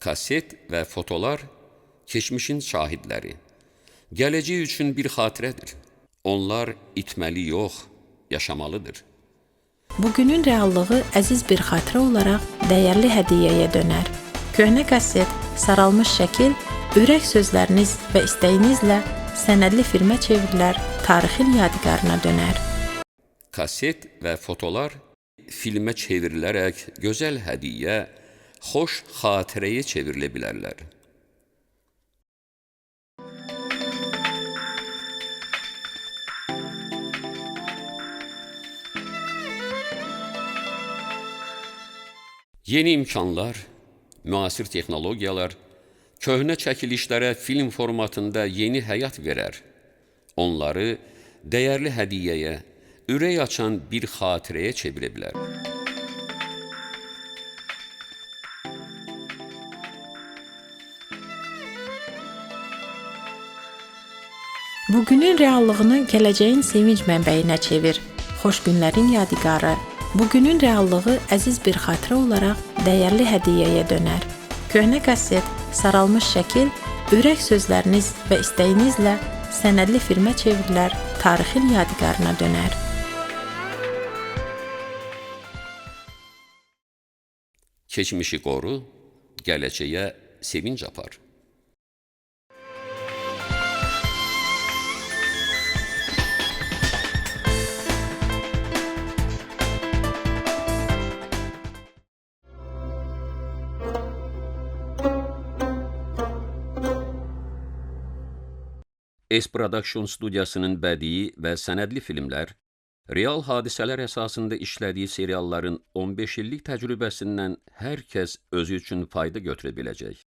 Kaset və fotolar keçmişin şahidləri. Gələcək üçün bir xatirədir. Onlar itməli yox, yaşamalıdır. Bugünün reallığı əziz bir xatirə olaraq dəyərli hədiyyəyə dönər. Köhnə kaset, saralmış şəkil, ürək sözləriniz və istəyinizlə sənədli filmə çevrilər, tarixin yadigarına dönər. Kaset və fotolar filmə çevrilərək gözəl hədiyyə, xoş xatirəyə çevrilə bilərlər. Yeni imkanlar, müasir texnologiyalar, köhnə çəkilişlərə film formatında yeni həyat verər. Onları dəyərli hədiyyəyə, ürək açan bir xatirəyə çevirə bilər. Bugünün reallığını gələcəyin sevinc mənbəyinə çevir. Xoş günlərin yadigarı. Bugünün reallığı əziz bir xatirə olaraq dəyərli hədiyyəyə dönər. Köhnə kaset, saralmış şəkil, ürək sözləriniz və istəyinizlə sənədli filmə çevrilər, tarixin yadigarına dönər. Keçmişi qoru, gələcəyə sevinc apar. S-Production studiyasının bədii və sənədli filmlər, real hadisələr əsasında işlədiyi serialların 15 illik təcrübəsindən hər kəs özü üçün fayda götürə biləcək.